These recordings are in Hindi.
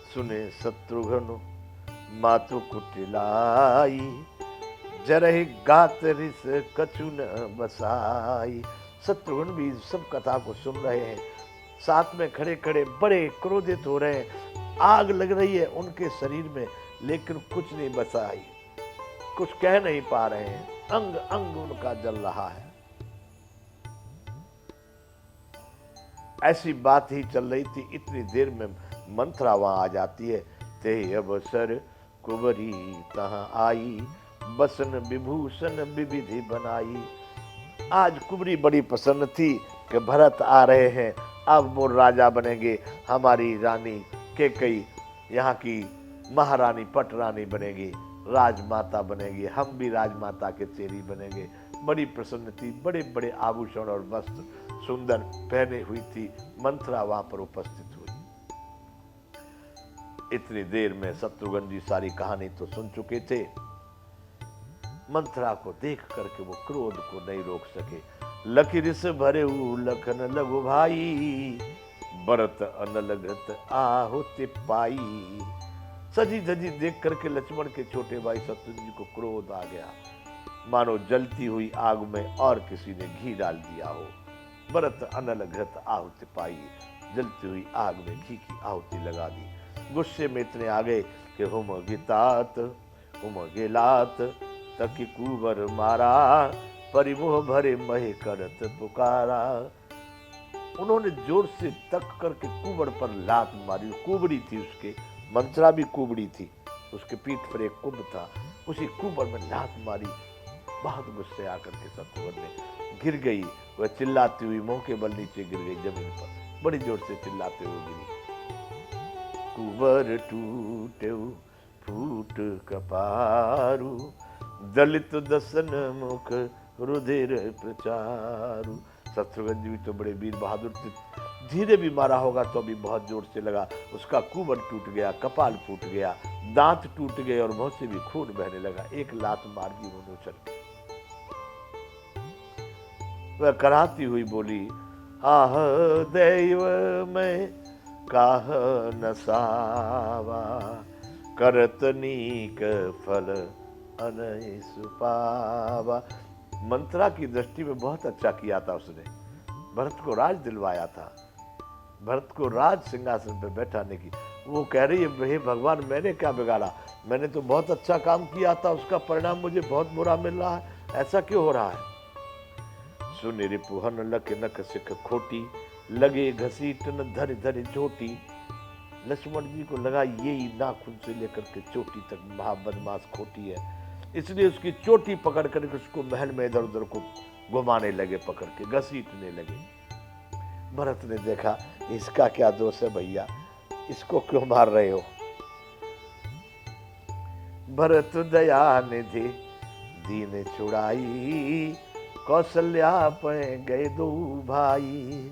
सुने शत्रुघ्न मातु कुटिलाई, जरहि गात रिस कछु न बसाई। शत्रुघ्न भी सब कथा को सुन रहे हैं, साथ में खड़े खड़े बड़े क्रोधित हो रहे हैं। आग लग रही है उनके शरीर में, लेकिन कुछ नहीं बसाई, कुछ कह नहीं पा रहे हैं, अंग अंग उनका जल रहा है। ऐसी बात ही चल रही थी, इतनी देर में मंथरा वहां आ जाती है। ते अवसर कुंवरी तहां आई, बसन विभूषण विविधि बनाई। आज कुंवरी बड़ी प्रसन्न थी कि भरत आ रहे हैं, अब वो राजा बनेंगे, हमारी रानी कैकेयी यहाँ की महारानी पटरानी बनेगी, राजमाता बनेगी, हम भी राजमाता के चेरी बनेंगे। बड़ी प्रसन्न थी, बड़े बड़े आभूषण और वस्त्र सुंदर पहने हुई थी। मंथरा वहां पर उपस्थित हुई। इतनी देर में शत्रुघ्न जी सारी कहानी तो सुन चुके थे। मंथरा को देख करके वो क्रोध को नहीं रोक सके। लखि रिस भरे लखन लघु भाई, भरत अनलगत आहुति पाई। सजी धजी देख करके लक्ष्मण के छोटे भाई शत्रुघ्न जी को क्रोध आ गया, मानो जलती हुई आग में और किसी ने घी डाल दिया हो। भरत अनलगत आहुति पाई, जलती हुई आग में घी की आहुति लगा दी। गुस्से में इतने आ गए कि हुम गितात हुम गिलात तकी कुबर मारा, परिमोह भरे महे करत पुकारा। उन्होंने जोर से तक करके कुबड़ पर लात मारी। कुबड़ी थी उसके, मंत्रा भी कुबड़ी थी, उसके पीठ पर एक कुब था, उसी कुबड़ में लात मारी। बहुत गुस्से आकर के शत्रुघ्न ने गिर गई, वह चिल्लाती हुई मुंह के बल नीचे गिर गई जमीन पर, बड़ी जोर से चिल्लाते हुए गिरी। कुबर टूटे फूट कपारू, दलित दसन मुख रुधिर प्रचारु। शत्रुघ्न जी भी तो बड़े वीर बहादुर थे, धीरे भी मारा होगा तो भी बहुत जोर से लगा। उसका कुबर टूट गया, कपाल फूट गया, दांत टूट गए और मुंह से भी खून बहने लगा। एक लात मार दी उन्होंने उछल के। वह कराहती हुई बोली, आह दैव में काह नसावा, करत नीक फल अनहि सुपावा। मंत्रा की दृष्टि में बहुत अच्छा किया था उसने, भरत को राज दिलवाया था, भरत को राज सिंहासन पर बैठाने की। वो कह रही है, हे भगवान मैंने क्या बिगाड़ा, मैंने तो बहुत अच्छा काम किया था, उसका परिणाम मुझे बहुत बुरा मिल रहा है, ऐसा क्यों हो रहा है। सुनि रिपुहन लख नख सिख खोटी, लगे घसीट न धर धर चोटी। लक्ष्मण जी को लगा यही नाखून से लेकर के चोटी तक महाबदमाश खोटी है, इसलिए उसकी चोटी पकड़ कर उसको महल में इधर उधर को घुमाने लगे, पकड़ के घसीटने लगे। भरत ने देखा इसका क्या दोष है भैया, इसको क्यों मार रहे हो। भरत दया निधि दीन छुड़ाई, कौशल्या पे गए दो भाई।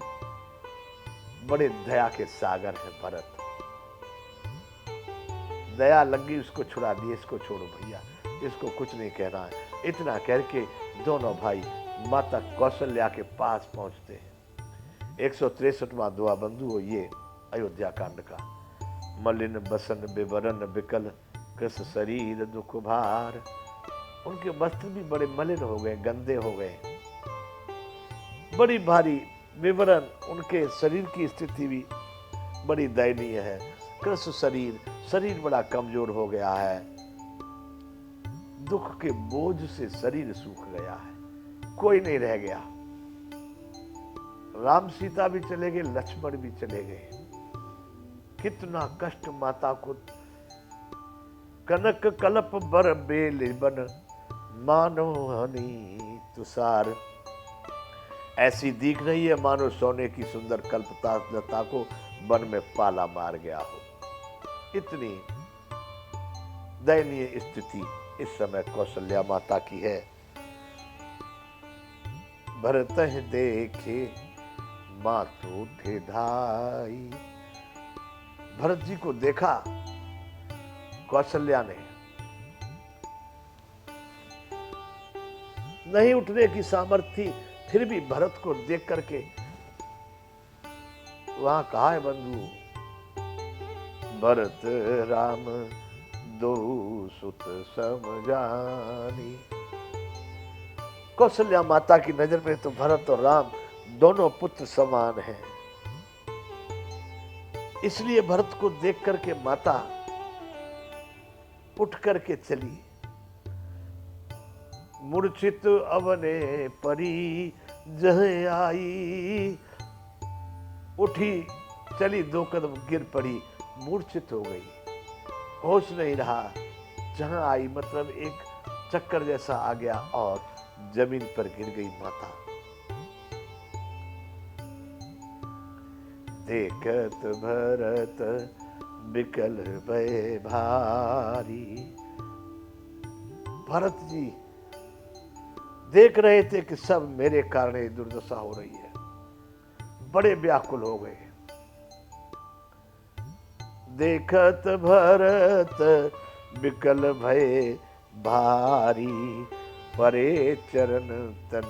बड़े दया के सागर है भरत, दया लगी उसको छुड़ा दी, इसको छोड़ो भैया, इसको कुछ नहीं कहना है। इतना करके दोनों भाई माता कौशल्या के पास पहुंचते हैं। 163वां दुआ बंधु हो ये अयोध्या कांड का। मलिन बसन बेबरन बिकल, कृष शरीर दुख भार। उनके वस्त्र भी बड़े मलिन हो गए, गंदे हो गए, बड़ी भारी विवरण, उनके शरीर की स्थिति भी बड़ी दयनीय है। कृष शरीर, शरीर बड़ा कमजोर हो गया है, दुख के बोझ से शरीर सूख गया है, कोई नहीं रह गया। राम सीता भी चले गए, लक्ष्मण भी चले गए। कितना कष्ट माता को। कनक कलप बर बेल बन, मानो हनी तुषार। ऐसी दिख रही है मानो सोने की सुंदर कल्पता लता को वन में पाला मार गया हो। इतनी दयनीय स्थिति इस समय कौशल्या माता की है। भरत देखे मातु उठे धाई। भरत जी को देखा कौशल्या ने, नहीं उठने की सामर्थ्य थी, फिर भी भरत को देख करके वहां कहा है बंधु, भरत राम दो सुत समझानी। कौशल्या माता की नजर में तो भरत और राम दोनों पुत्र समान हैं। इसलिए भरत को देख करके माता उठ करके चली। मूर्छित अवने परी जह आई, उठी चली, 2 कदम गिर पड़ी, मूर्छित हो गई, होश नहीं रहा। जहां आई मतलब एक चक्कर जैसा आ गया और जमीन पर गिर गई माता। देखत भरत बिकल भय भारी। भरत जी देख रहे थे कि सब मेरे कारण ये दुर्दशा हो रही है, बड़े व्याकुल हो गए। देखत भरत बिकल भय भारी, परे चरण तन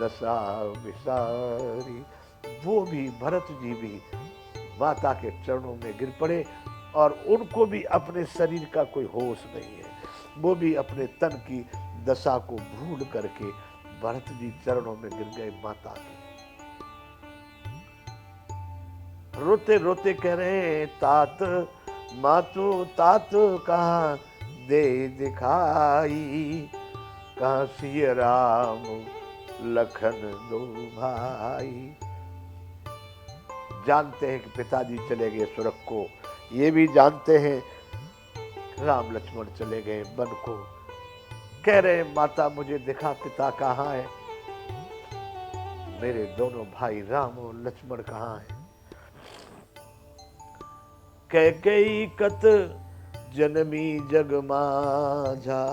दशा विसारी। वो भी भरत जी भी माता के चरणों में गिर पड़े और उनको भी अपने शरीर का कोई होश नहीं है। वो भी अपने तन की दशा को भूल करके भरत जी चरणों में गिर गए माता के। रोते रोते कह रहे हैं, तात मातु तात कहाँ दे दिखाई, कहाँ सिय राम लखन दो भाई। जानते हैं कि पिताजी चले गए सुरख को, ये भी जानते हैं राम लक्ष्मण चले गए वन को। कह रहे माता मुझे दिखा पिता कहाँ है, मेरे दोनों भाई राम और लक्ष्मण कहाँ है। कैकेयी कत जनमी जग माझा,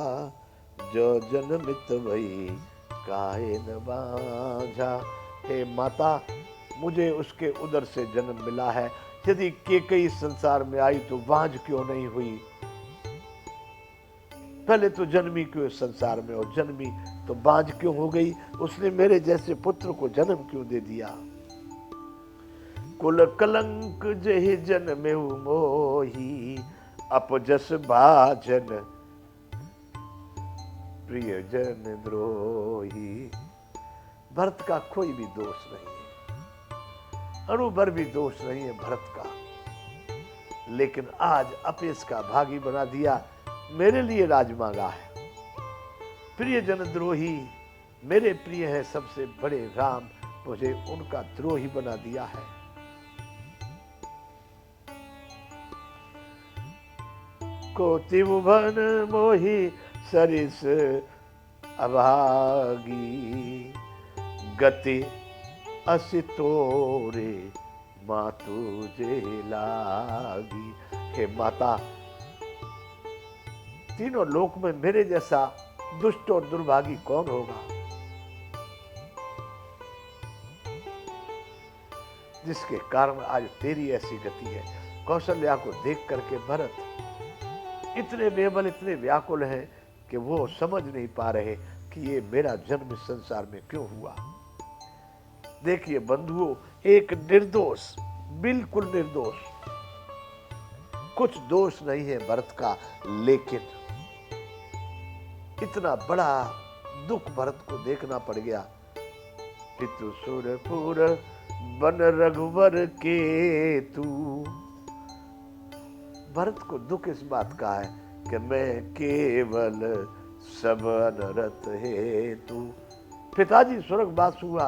जो जन्मित भई काहे न बाझा। हे माता मुझे उसके उदर से जन्म मिला है, यदि कैकेयी संसार में आई तो बाझ क्यों नहीं हुई। पहले तो जन्मी क्यों संसार में और जन्मी तो बाझ क्यों हो गई। उसने मेरे जैसे पुत्र को जन्म क्यों दे दिया। कुल कलंक जहि जन्मे मोही, अपजस भाजन प्रियजन द्रोही। भरत का कोई भी दोष नहीं है, अणुभर भी दोष नहीं है भरत का, लेकिन आज अपेस का भागी बना दिया। मेरे लिए राज मांगा है, प्रियजन द्रोही। मेरे प्रिय है सबसे बड़े राम, मुझे उनका द्रोही बना दिया है। कोटि भुवन मोहि सरिस अभागी, गति असि तोरे मातु जे लागी। हे माता तीनों लोक में मेरे जैसा दुष्ट और दुर्भागी कौन होगा, जिसके कारण आज तेरी ऐसी गति है। कौशल्या को देख करके भरत इतने बेबल इतने व्याकुल हैं कि वो समझ नहीं पा रहे कि ये मेरा जन्म इस संसार में क्यों हुआ। देखिए बंधुओं, एक निर्दोष, बिल्कुल निर्दोष, कुछ दोष नहीं है भरत का, लेकिन इतना बड़ा दुख भरत को देखना पड़ गया। पितु सुरपुर बन रघुवर के तू। भरत को दुख इस बात का है कि मैं केवल सब अनरत हेतु। पिताजी स्वर्गवास हुआ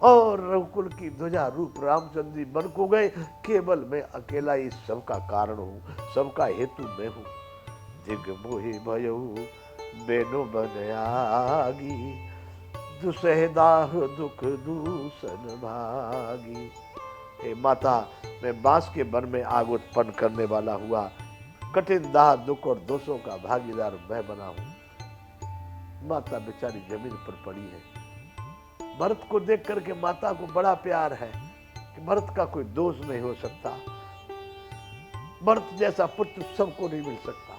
और रघुकुल की ध्वजा रूप रामचंद्र जी बन को गए, केवल मैं अकेला इस सब का कारण हूं, सबका हेतु मैं हूं। दिग मोहि भयउ बेनु बनयागी, दुसहदाह दुख दूषण भागी। हे माता मैं बांस के वन में आग उत्पन्न करने वाला हुआ, कठिन दाह दुख और दोषों का भागीदार मैं बना हूं। माता बेचारी जमीन पर पड़ी है। भरत को देख करके माता को बड़ा प्यार है कि भरत का कोई दोष नहीं हो सकता, भरत जैसा पुत्र सबको नहीं मिल सकता।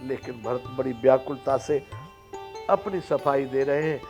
लेकिन भरत बड़ी व्याकुलता से अपनी सफाई दे रहे हैं